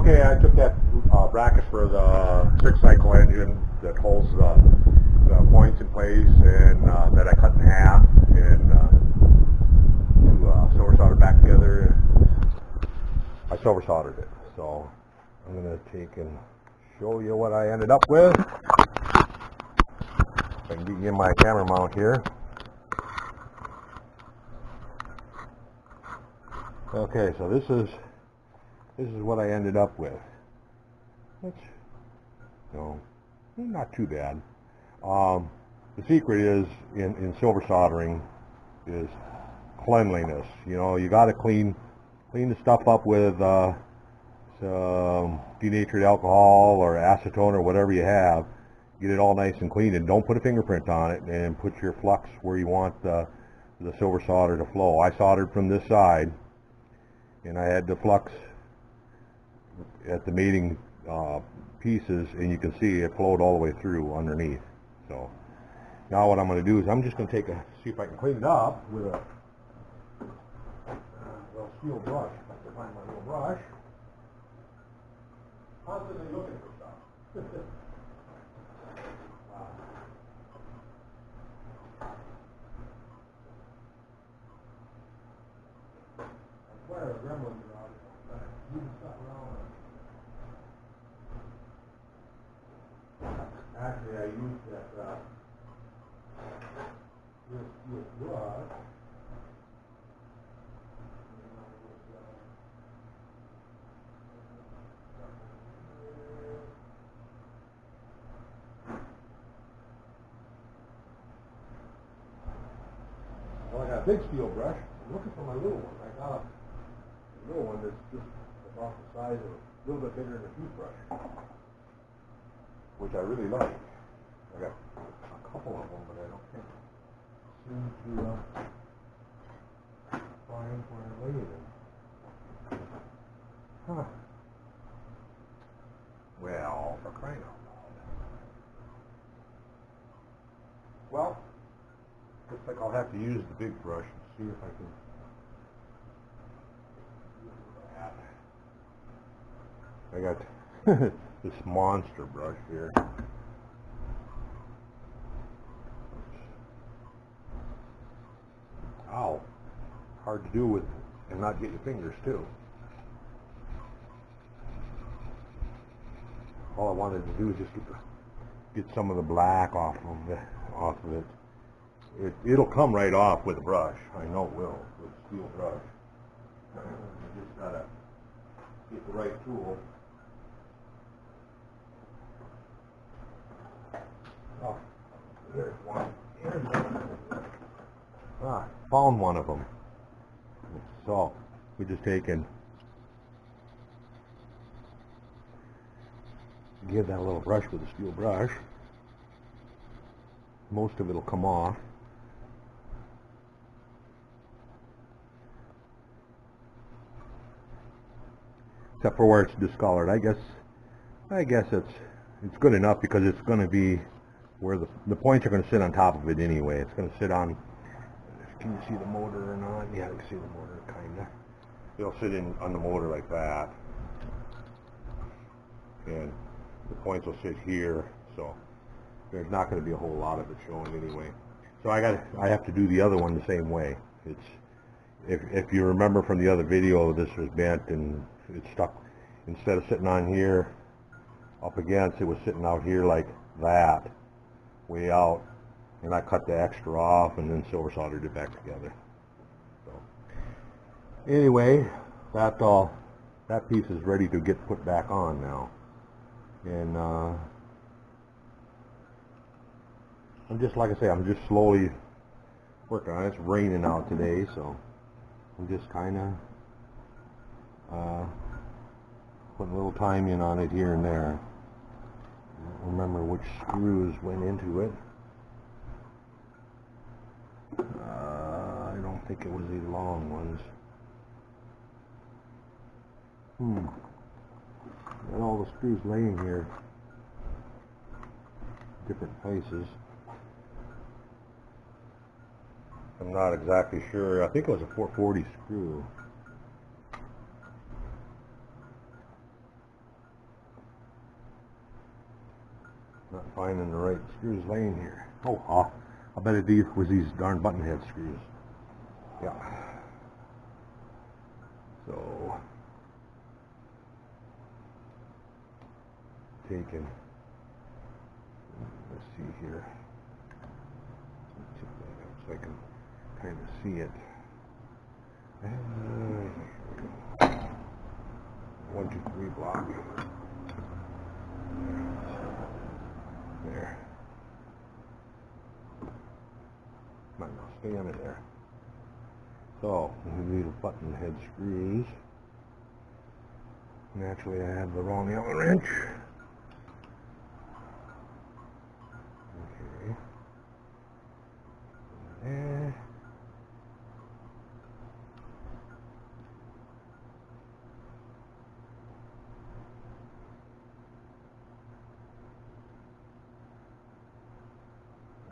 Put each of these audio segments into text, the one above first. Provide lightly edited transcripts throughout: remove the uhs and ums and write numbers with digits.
Okay, I took that bracket for the 6-cycle engine that holds the points in place, and that I cut in half, and to silver solder back together. I silver soldered it. So I'm going to take and show you what I ended up with. If I can get you in my camera mount here. Okay, so this is what I ended up with. It's, not too bad. The secret is in silver soldering is cleanliness. You got to clean the stuff up with some denatured alcohol or acetone or whatever you have. Get it all nice and clean, and don't put a fingerprint on it, and put your flux where you want the silver solder to flow. I soldered from this side, and I had the flux at the mating pieces, and you can see it flowed all the way through underneath. So now what I'm going to do is I'm just going to see if I can clean it up with a little steel brush. If I can find my little brush. Constantly looking for stuff. I swear a gremlin around moving stuff around. Actually, I used that this brush. Well, I got a big steel brush. I'm looking for my little one. I got a little one that's just about the size of a little bit bigger than a toothbrush, which I really like. I got a couple of them, but I don't think seem to find where I laid them. Huh. Well, for crying out loud. Well, looks like I'll have to use the big brush and see if I can. I got this monster brush here. Ow. Hard to do with and not get your fingers too. All I wanted to do is just get some of the black off of it. It'll come right off with a brush. I know it will, with a steel brush. You just gotta get the right tool. Oh, there's one. Found one of them. So we just take and give that a little brush with a steel brush. Most of it'll come off. Except for where it's discolored. I guess it's good enough, because it's going to be where the points are going to sit on top of it anyway. It's going to sit on. Can you see the motor or not? Yeah, you can see the motor, kinda. It'll sit on the motor like that, and the points will sit here. So there's not going to be a whole lot of it showing anyway. So I have to do the other one the same way. If you remember from the other video, this was bent and it's stuck. Instead of sitting on here up against, it was sitting out here like that, way out, and I cut the extra off and then silver soldered it back together. So anyway, that piece is ready to get put back on now, and I'm just, like I say, I'm just slowly working on it. It's raining out today, so I'm just kind of putting a little time in on it here and there. I don't remember which screws went into it. I don't think it was these long ones. Got all the screws laying here, different places. I'm not exactly sure. I think it was a 440 screw. Not finding the right screws laying here. Oh, I bet it was these darn button head screws. Yeah. So, taken. Let's see here. Tip that up so I can kind of see it. Here we go. 1, 2, 3 block. There. Might not stay under there. So, we need a button head screws. Naturally, I have the wrong Allen wrench. Okay. There.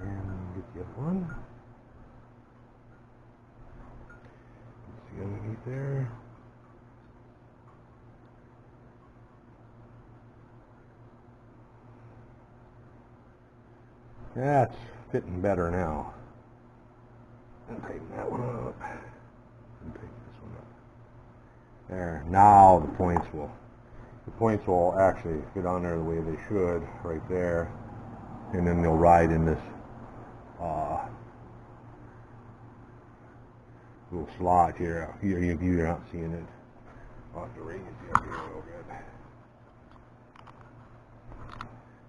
And get the other one. See underneath there. That's fitting better now. And tighten that one up. And tighten this one up. There. Now the points will actually fit on there the way they should, right there. And then they'll ride in this little slot here. You're not seeing it. I'll have to raise it up here a little bit.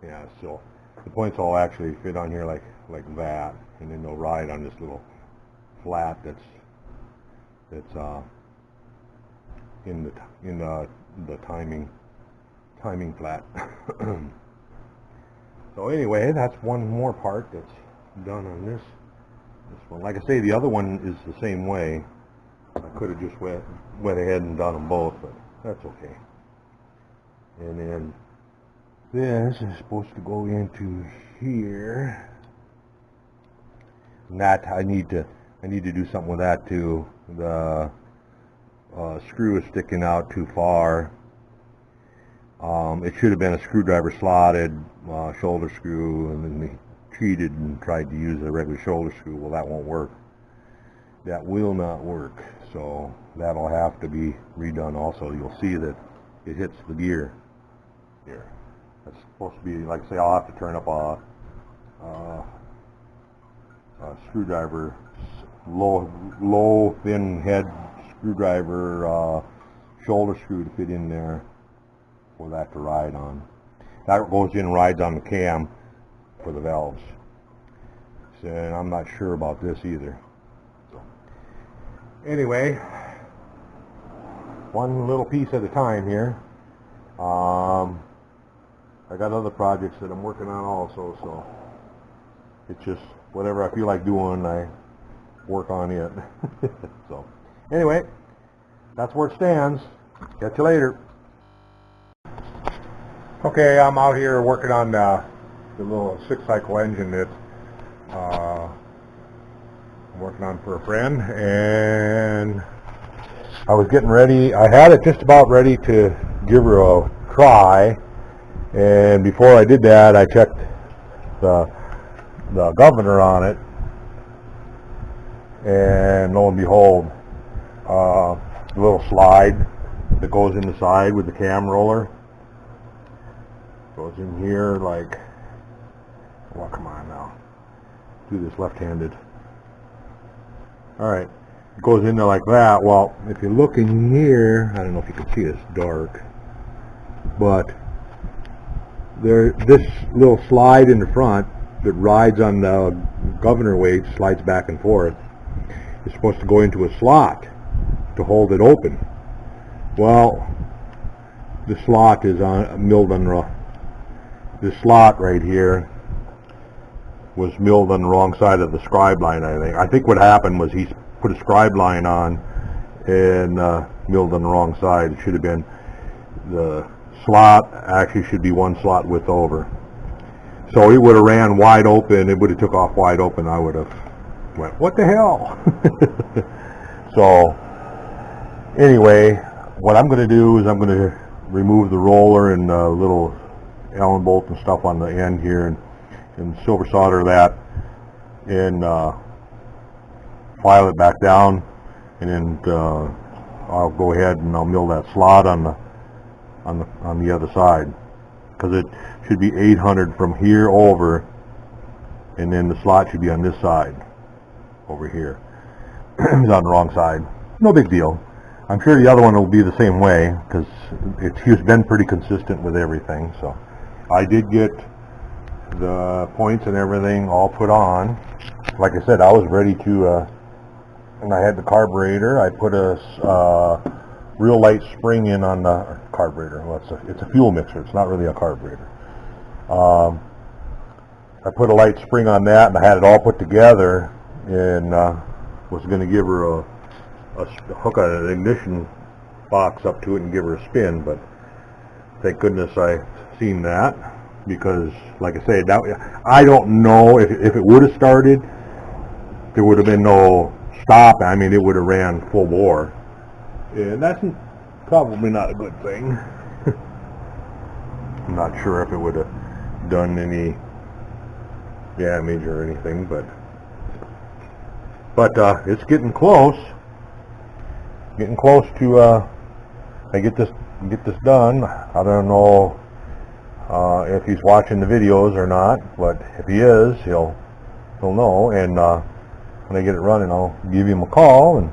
Yeah, so the points all actually fit on here like that, and then they'll ride on this little flat that's in the timing flat. So anyway, that's one more part that's done on this one. Like I say, the other one is the same way. I could have just went ahead and done them both, but that's okay. And then this is supposed to go into here. And that I need to do something with that too. The screw is sticking out too far. It should have been a screwdriver slotted shoulder screw, and then we cheated and tried to use a regular shoulder screw. Well, that won't work. That will not work. So that'll have to be redone also. You'll see that it hits the gear here. That's supposed to be, like I say, I'll have to turn up a screwdriver, low thin head screwdriver shoulder screw to fit in there for that to ride on. That goes in and rides on the cam for the valves. So, and I'm not sure about this either. So, anyway, one little piece at a time here. I got other projects that I'm working on also, so it's just whatever I feel like doing, I work on it. So, anyway, that's where it stands. Catch you later. Okay, I'm out here working on the little 6-cycle engine that I'm working on for a friend, and I was getting ready. I had it just about ready to give her a try, and before I did that, I checked the governor on it, and lo and behold, the little slide that goes in the side with the cam roller goes in here like, well, come on now, do this left-handed. Alright, it goes in there like that. Well, if you look in here, I don't know if you can see, it's dark, but this little slide in the front that rides on the governor weight, slides back and forth, is supposed to go into a slot to hold it open. Well, the slot is milled on this slot right here was milled on the wrong side of the scribe line, I think. I think what happened was he put a scribe line on and milled on the wrong side. It should have been, the slot actually should be one slot width over. So it would have ran wide open, it would have took off wide open, I would have went, what the hell? So anyway, what I'm going to do is I'm going to remove the roller and little Allen bolt and stuff on the end here, and silver solder that, and file it back down, and then I'll go ahead and I'll mill that slot on the other side, because it should be 800 from here over, and then the slot should be on this side over here. It's on the wrong side. No big deal. I'm sure the other one will be the same way, because he's been pretty consistent with everything. So I did get the points and everything all put on. Like I said, I was ready to, and I had the carburetor. I put a real light spring in on the carburetor. Well, it's a fuel mixer. It's not really a carburetor. I put a light spring on that, and I had it all put together, and was going to give her hook an ignition box up to it and give her a spin, but thank goodness I seen that, because like I say, I don't know if it would have started, there would have been no stop. I mean, it would have ran full bore, and that's probably not a good thing. I'm not sure if it would have done any damage or anything, but it's getting close to I get this done. I don't know if he's watching the videos or not, but if he is, he'll know, and when I get it running, I'll give him a call. And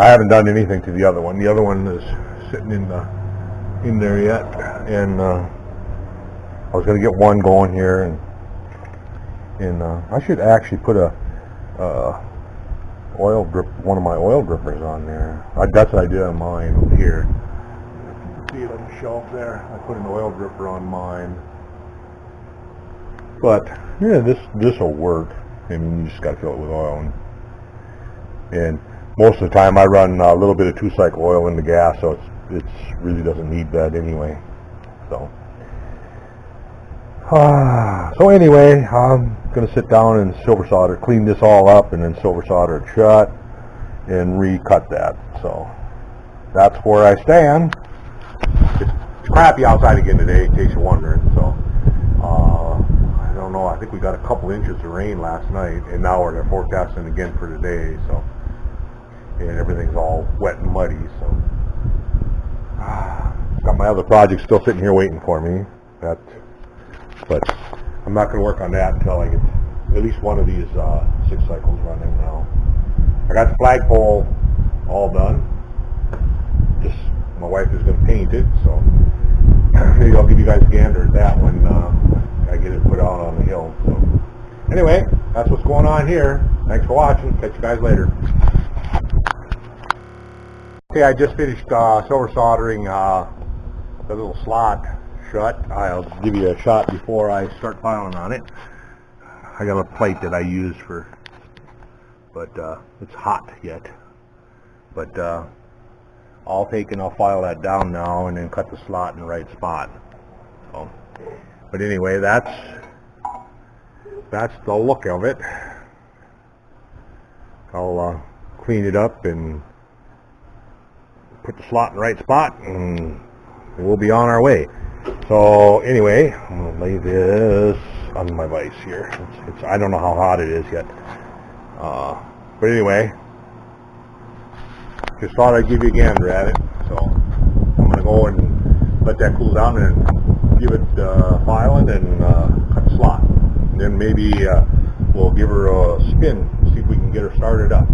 I haven't done anything to the other one. The other one is sitting in there yet, and I was going to get one going here, and I should actually put a oil drip, one of my oil drippers on there. That's what I did on mine over here. You can see it on the shelf there. I put an oil dripper on mine. But yeah, this will work. I mean, you just got to fill it with oil, and most of the time I run a little bit of 2-cycle oil in the gas, so it really doesn't need that anyway. So anyway, I'm going to sit down and silver solder, clean this all up, and then silver solder it shut and recut that. So that's where I stand. It's crappy outside again today, in case you're wondering. So I don't know, I think we got a couple inches of rain last night, and now they're forecasting again for today. So, and everything's all wet and muddy. So got my other project still sitting here waiting for me. But I'm not going to work on that until I get at least one of these 6 cycles running now. I got the flagpole all done. Just my wife is going to paint it, so maybe I'll give you guys a gander at that when I get it put out on the hill. So anyway, that's what's going on here. Thanks for watching. Catch you guys later. Okay, I just finished silver soldering the little slot shut. I'll give you a shot before I start filing on it. I got a plate that I use but it's hot yet. But I'll take and I'll file that down now, and then cut the slot in the right spot. So, but anyway, that's the look of it. I'll clean it up and put the slot in the right spot, and we'll be on our way. So anyway, I'm going to lay this on my vise here. I don't know how hot it is yet. But anyway, just thought I'd give you a gander at it. So I'm going to go and let that cool down and give it filing and cut the slot. And then maybe we'll give her a spin, see if we can get her started up.